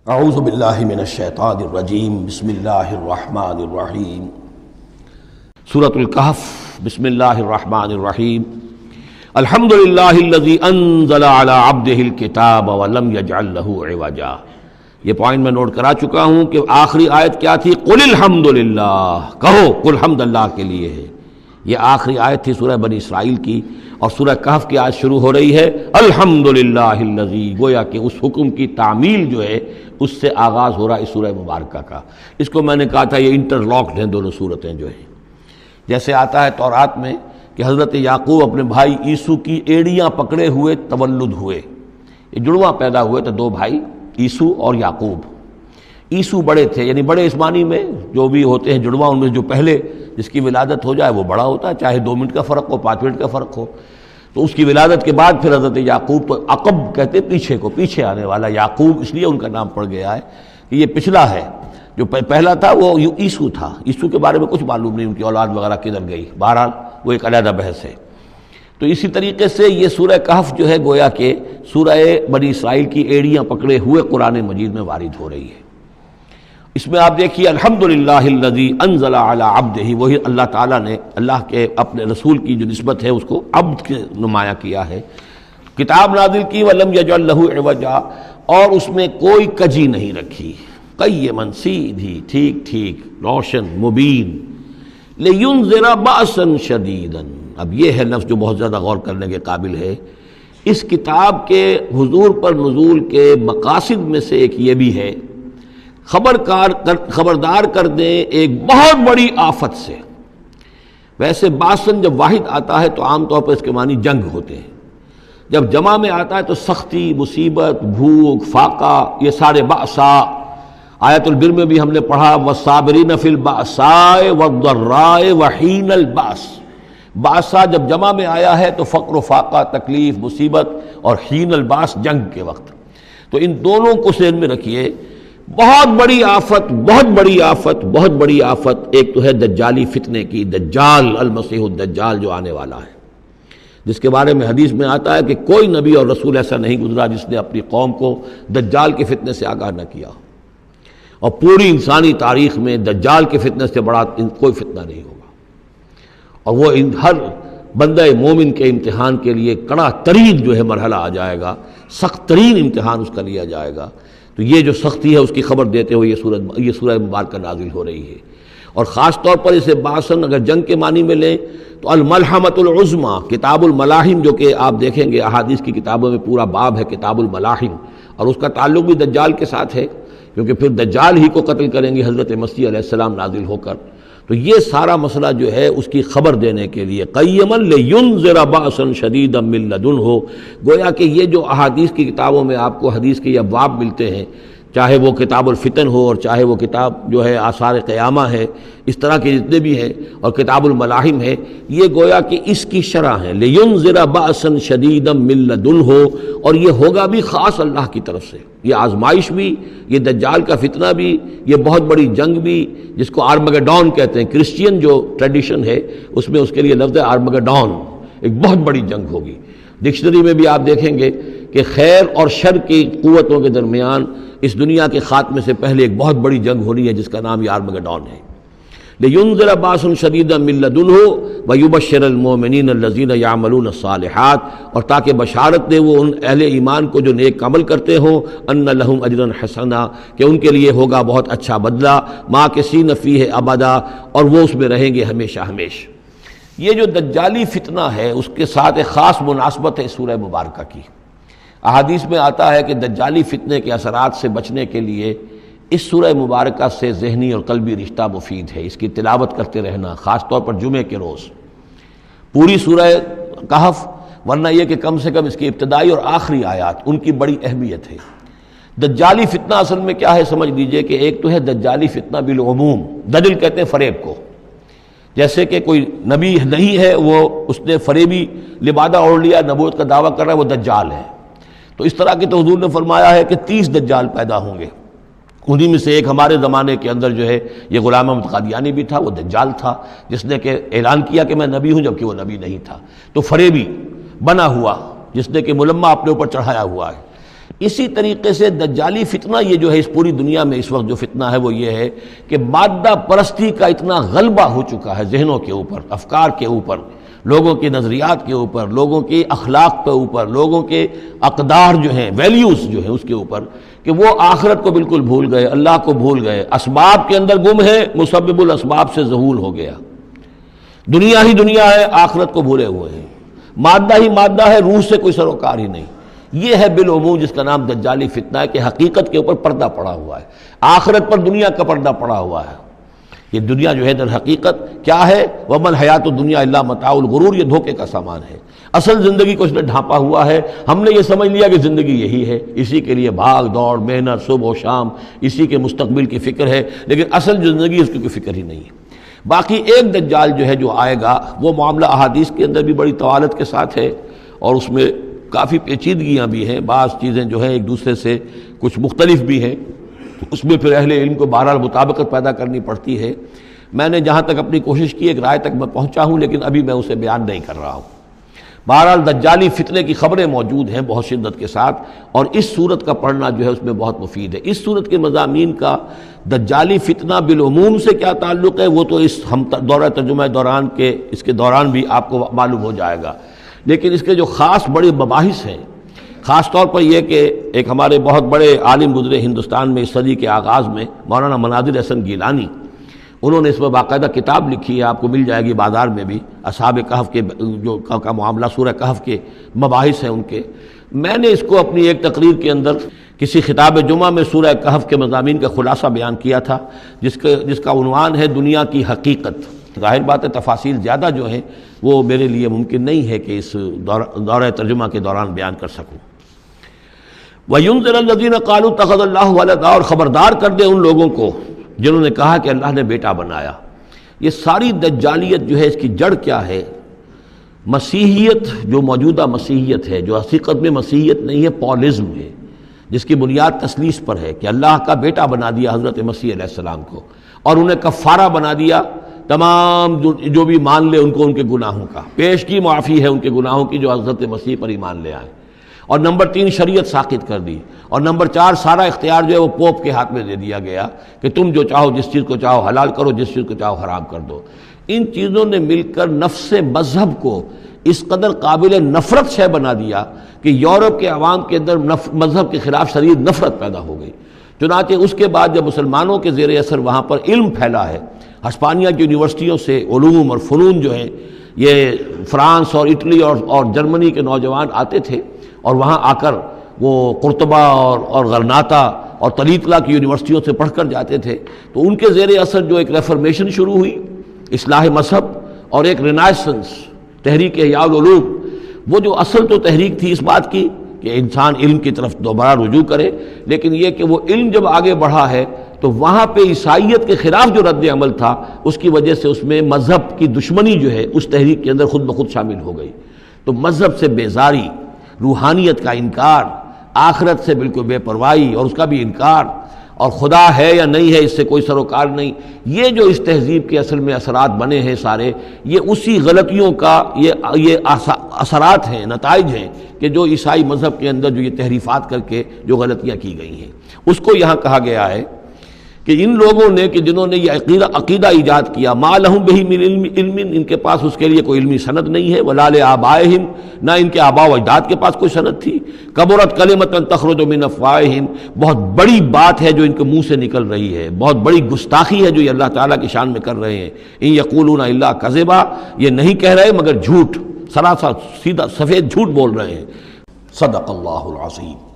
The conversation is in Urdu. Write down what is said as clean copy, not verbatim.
اعوذ باللہ من الشیطان الرجیم بسم اللہ الرحمن الرحیم سورۃ الکہف بسم اللہ الرحمن الرحیم الحمد للہ الذی انزل علی عبدہ الکتاب ولم یجعل لہ عوجا۔ یہ پوائنٹ میں نوٹ کرا چکا ہوں کہ آخری آیت کیا تھی؟ قل الحمد للہ، کہو قل حمد اللہ کے لیے ہے۔ یہ آخری آیت تھی سورہ بنی اسرائیل کی، اور سورہ کہف کی آیت شروع ہو رہی ہے الحمد للہ الذی، گویا کہ اس حکم کی تعمیل جو ہے اس سے آغاز ہو رہا ہے اس سورہ مبارکہ کا۔ اس کو میں نے کہا تھا یہ انٹر لاکڈ ہیں دونوں صورتیں جو ہیں۔ جیسے آتا ہے تورات میں کہ حضرت یعقوب اپنے بھائی عیسو کی ایڑیاں پکڑے ہوئے تولد ہوئے، یہ جڑواں پیدا ہوئے تو دو بھائی عیسو اور یعقوب۔ عیسو بڑے تھے، یعنی بڑے اسمانی میں جو بھی ہوتے ہیں جڑواں، ان میں جو پہلے جس کی ولادت ہو جائے وہ بڑا ہوتا ہے، چاہے 2 منٹ کا فرق ہو 5 منٹ کا فرق ہو۔ تو اس کی ولادت کے بعد پھر حضرت یعقوب تو عقب کہتے پیچھے کو، پیچھے آنے والا یعقوب اس لیے ان کا نام پڑ گیا ہے کہ یہ پچھلا ہے۔ جو پہلا تھا وہ عیسو تھا، عیسو کے بارے میں کچھ معلوم نہیں، ان کی اولاد وغیرہ کدھر گئی، بہرحال وہ ایک علیحدہ بحث ہے۔ تو اسی طریقے سے یہ سورہ کہف جو ہے گویا کہ سورہ بنی اسرائیل کی ایڑیاں پکڑے ہوئے قرآن مجید میں وارد ہو رہی ہے۔ اس میں آپ دیکھیے الحمدللہ الذی انزل علی عبدہ، وہی اللہ تعالیٰ نے اللہ کے اپنے رسول کی جو نسبت ہے اس کو عبد کے نمایاں کیا ہے۔ کتاب نازل کی ولم یجعل لہ عوجا، اور اس میں کوئی کجی نہیں رکھی، قیما سیدھی ٹھیک ٹھیک روشن مبین، لینذر بأسا شدیدا۔ اب یہ ہے لفظ جو بہت زیادہ غور کرنے کے قابل ہے۔ اس کتاب کے حضور پر نزول کے مقاصد میں سے ایک یہ بھی ہے خبردار کر دیں ایک بہت بڑی آفت سے۔ ویسے باسن جب واحد آتا ہے تو عام طور پر اس کے معنی جنگ ہوتے ہیں، جب جمع میں آتا ہے تو سختی، مصیبت، بھوک، فاقہ، یہ سارے بأسا۔ آیت البر میں بھی ہم نے پڑھا والصابرین فی البأساء والضراء وحین البأس۔ بأسا جب جمع میں آیا ہے تو فقر و فاقہ، تکلیف، مصیبت، اور حین الباس جنگ کے وقت۔ تو ان دونوں کو ذہن میں رکھیے، بہت بڑی آفت، بہت بڑی آفت، بہت بڑی آفت۔ ایک تو ہے دجالی فتنے کی، دجال المسیح الدجال جو آنے والا ہے، جس کے بارے میں حدیث میں آتا ہے کہ کوئی نبی اور رسول ایسا نہیں گزرا جس نے اپنی قوم کو دجال کے فتنے سے آگاہ نہ کیا، اور پوری انسانی تاریخ میں دجال کے فتنے سے بڑا کوئی فتنہ نہیں ہوگا، اور وہ ہر بندہ مومن کے امتحان کے لیے کڑا ترین جو ہے مرحلہ آ جائے گا، سخت ترین امتحان اس کا لیا جائے گا۔ تو یہ جو سختی ہے اس کی خبر دیتے ہوئے یہ سورہ مبارکہ نازل ہو رہی ہے۔ اور خاص طور پر اسے باسن اگر جنگ کے معنی میں لیں تو الملحمۃ العظمیٰ، کتاب الملاحم، جو کہ آپ دیکھیں گے احادیث کی کتابوں میں پورا باب ہے کتاب الملاحم، اور اس کا تعلق بھی دجال کے ساتھ ہے، کیونکہ پھر دجال ہی کو قتل کریں گے حضرت مسیح علیہ السلام نازل ہو کر۔ تو یہ سارا مسئلہ جو ہے اس کی خبر دینے کے لیے قیما لینذر بأسا شدیدا من لدنہ، گویا کہ یہ جو احادیث کی کتابوں میں آپ کو حدیث کے ابواب ملتے ہیں، چاہے وہ کتاب الفتن ہو اور چاہے وہ کتاب جو ہے آثار قیامہ ہے، اس طرح کے جتنے بھی ہیں، اور کتاب الملاحم ہے، یہ گویا کہ اس کی شرح ہے لینذر بأسا شدیدا من لدنہ، اور یہ ہوگا بھی خاص اللہ کی طرف سے، یہ آزمائش بھی، یہ دجال کا فتنہ بھی، یہ بہت بڑی جنگ بھی، جس کو آرمگڈون کہتے ہیں۔ کرسچین جو ٹریڈیشن ہے اس میں اس کے لیے لفظ ہے آرمگڈون، ایک بہت بڑی جنگ ہوگی۔ ڈکشنری میں بھی آپ دیکھیں گے کہ خیر اور شر کی قوتوں کے درمیان اس دنیا کے خاتمے سے پہلے ایک بہت بڑی جنگ ہونی ہے جس کا نام یہ آرمگڈون ہے۔ لینذر بأسا شدیدا من لدنہ ویبشر المؤمنین الذین یعملون الصالحات، اور تاکہ بشارت دے وہ ان اہل ایمان کو جو نیک عمل کرتے ہوں، ان لہم اجرا حسنا، کہ ان کے لیے ہوگا بہت اچھا بدلہ، ماکثین فیہ ابدا، اور وہ اس میں رہیں گے ہمیشہ ہمیشہ۔ یہ جو دجالی فتنہ ہے اس کے ساتھ ایک خاص مناسبت ہے سورہ مبارکہ کی۔ احادیث میں آتا ہے کہ دجالی فتنے کے اثرات سے بچنے کے لیے اس سورہ مبارکہ سے ذہنی اور قلبی رشتہ مفید ہے، اس کی تلاوت کرتے رہنا، خاص طور پر جمعے کے روز پوری سورہ کہف، ورنہ یہ کہ کم سے کم اس کی ابتدائی اور آخری آیات ان کی بڑی اہمیت ہے۔ دجالی فتنہ اصل میں کیا ہے سمجھ لیجئے کہ ایک تو ہے دجالی فتنہ بالعموم، دجل کہتے ہیں فریب کو، جیسے کہ کوئی نبی نہیں ہے، وہ اس نے فریبی لبادہ اوڑھ لیا، نبوت کا دعویٰ کر رہا ہے، وہ دجال ہے۔ تو اس طرح کی تو حضور نے فرمایا ہے کہ 30 دجال پیدا ہوں گے، انہی میں سے ایک ہمارے زمانے کے اندر جو ہے یہ غلام احمد قادیانی بھی تھا، وہ دجال تھا، جس نے کہ اعلان کیا کہ میں نبی ہوں جبکہ وہ نبی نہیں تھا۔ تو فریبی بنا ہوا، جس نے کہ ملمہ اپنے اوپر چڑھایا ہوا ہے۔ اسی طریقے سے دجالی فتنہ یہ جو ہے اس پوری دنیا میں اس وقت جو فتنہ ہے وہ یہ ہے کہ مادہ پرستی کا اتنا غلبہ ہو چکا ہے ذہنوں کے اوپر، افکار کے اوپر، لوگوں کے نظریات کے اوپر، لوگوں کے اخلاق کے اوپر، لوگوں کے اقدار جو ہیں، ویلیوز جو ہیں اس کے اوپر، کہ وہ آخرت کو بالکل بھول گئے، اللہ کو بھول گئے، اسباب کے اندر گم ہے، مسبب الاسباب سے ذہول ہو گیا، دنیا ہی دنیا ہے، آخرت کو بھولے ہوئے ہیں، مادہ ہی مادہ ہے، روح سے کوئی سروکار ہی نہیں۔ یہ ہے بالعموم جس کا نام دجالی فتنہ ہے، کہ حقیقت کے اوپر پردہ پڑا ہوا ہے، آخرت پر دنیا کا پردہ پڑا ہوا ہے۔ یہ دنیا جو ہے در حقیقت کیا ہے؟ وَمَا الْحَيَاةُ الدُّنْيَا إِلَّا مَتَاعُ الْغُرُورِ، یہ دھوکے کا سامان ہے، اصل زندگی کو اس نے ڈھانپا ہوا ہے۔ ہم نے یہ سمجھ لیا کہ زندگی یہی ہے، اسی کے لیے بھاگ دوڑ، محنت، صبح و شام، اسی کے مستقبل کی فکر ہے، لیکن اصل جو زندگی اس کی کوئی فکر ہی نہیں ہے۔ باقی ایک دجال جو ہے جو آئے گا، وہ معاملہ احادیث کے اندر بھی بڑی طوالت کے ساتھ ہے، اور اس میں کافی پیچیدگیاں بھی ہیں، بعض چیزیں جو ہیں ایک دوسرے سے کچھ مختلف بھی ہیں، اس میں پھر اہل علم کو بہرحال مطابقت پیدا کرنی پڑتی ہے۔ میں نے جہاں تک اپنی کوشش کی ایک رائے تک میں پہنچا ہوں، لیکن ابھی میں اسے بیان نہیں کر رہا ہوں۔ بہرحال دجالی فتنے کی خبریں موجود ہیں بہت شدت کے ساتھ، اور اس صورت کا پڑھنا جو ہے اس میں بہت مفید ہے۔ اس صورت کے مضامین کا دجالی فتنہ بالعموم سے کیا تعلق ہے وہ تو اس ہم دورہ ترجمہ دوران کے اس کے دوران بھی آپ کو معلوم ہو جائے گا، لیکن اس کے جو خاص بڑے مباحث ہیں، خاص طور پر یہ کہ ایک ہمارے بہت بڑے عالم گزرے ہندوستان میں اس صدی کے آغاز میں، مولانا مناظر حسن گیلانی، انہوں نے اس میں باقاعدہ کتاب لکھی ہے، آپ کو مل جائے گی بازار میں بھی، اصحاب کہف کے جو کا معاملہ، سورہ کہف کے مباحث ہیں ان کے۔ میں نے اس کو اپنی ایک تقریر کے اندر کسی خطاب جمعہ میں سورہ کہف کے مضامین کا خلاصہ بیان کیا تھا، جس کا عنوان ہے دنیا کی حقیقت۔ ظاہر بات ہے تفاصیل زیادہ جو ہیں وہ میرے لیے ممکن نہیں ہے کہ اس دورہ ترجمہ کے دوران بیان کر سکوں۔ وَيُنذِرَ الَّذِينَ قَالُوا اتَّخَذَ اللَّهُ وَلَدًا، اور خبردار کر دے ان لوگوں کو جنہوں نے کہا کہ اللہ نے بیٹا بنایا۔ یہ ساری دجالیت جو ہے اس کی جڑ کیا ہے؟ مسیحیت، جو موجودہ مسیحیت ہے، جو حقیقت میں مسیحیت نہیں ہے، پولزم ہے، جس کی بنیاد تثلیث پر ہے کہ اللہ کا بیٹا بنا دیا حضرت مسیح علیہ السلام کو، اور انہیں کفارہ بنا دیا تمام جو بھی مان لے ان کو ان کے گناہوں کا، پیش کی معافی ہے ان کے گناہوں کی جو حضرت مسیح پر ایمان لے آئے، اور نمبر 3 شریعت ساقط کر دی، اور نمبر 4 سارا اختیار جو ہے وہ پوپ کے ہاتھ میں دے دیا گیا کہ تم جو چاہو جس چیز کو چاہو حلال کرو، جس چیز کو چاہو حرام کر دو۔ ان چیزوں نے مل کر نفس مذہب کو اس قدر قابل نفرت شے بنا دیا کہ یورپ کے عوام کے اندر مذہب کے خلاف شدید نفرت پیدا ہو گئی۔ چنانچہ اس کے بعد جب مسلمانوں کے زیر اثر وہاں پر علم پھیلا ہے، ہسپانیہ کی یونیورسٹیوں سے علوم اور فنون جو ہیں یہ فرانس اور اٹلی اور جرمنی کے نوجوان آتے تھے، اور وہاں آ کر وہ قرطبہ اور غرناطہ اور طلیطلہ کی یونیورسٹیوں سے پڑھ کر جاتے تھے، تو ان کے زیر اثر جو ایک ریفرمیشن شروع ہوئی، اصلاح مذہب، اور ایک رینائسنس، تحریک احیاء العلوم، وہ جو اصل تو تحریک تھی اس بات کی کہ انسان علم کی طرف دوبارہ رجوع کرے، لیکن یہ کہ وہ علم جب آگے بڑھا ہے تو وہاں پہ عیسائیت کے خلاف جو رد عمل تھا اس کی وجہ سے اس میں مذہب کی دشمنی جو ہے اس تحریک کے اندر خود بخود شامل ہو گئی۔ تو مذہب سے بیزاری، روحانیت کا انکار، آخرت سے بالکل بے پرواہی اور اس کا بھی انکار، اور خدا ہے یا نہیں ہے اس سے کوئی سروکار نہیں، یہ جو اس تہذیب کے اصل میں اثرات بنے ہیں سارے، یہ اسی غلطیوں کا یہ اثرات ہیں، نتائج ہیں کہ جو عیسائی مذہب کے اندر جو یہ تحریفات کر کے جو غلطیاں کی گئی ہیں، اس کو یہاں کہا گیا ہے کہ ان لوگوں نے کہ جنہوں نے یہ عقیدہ ایجاد کیا، ما لہم بہ من علم، ان کے پاس اس کے لیے کوئی علمی سند نہیں ہے، ولا لآبائہم، نہ ان کے آباء و اجداد کے پاس کوئی سند تھی، کبرت کلمۃ تخرج من افواہہم، بہت بڑی بات ہے جو ان کے منہ سے نکل رہی ہے، بہت بڑی گستاخی ہے جو یہ اللہ تعالیٰ کی شان میں کر رہے ہیں۔ ان یقولون الا کذبا، یہ نہیں کہہ رہے مگر جھوٹ، سراسر سیدھا سفید جھوٹ بول رہے ہیں۔ صدق اللہ العظیم۔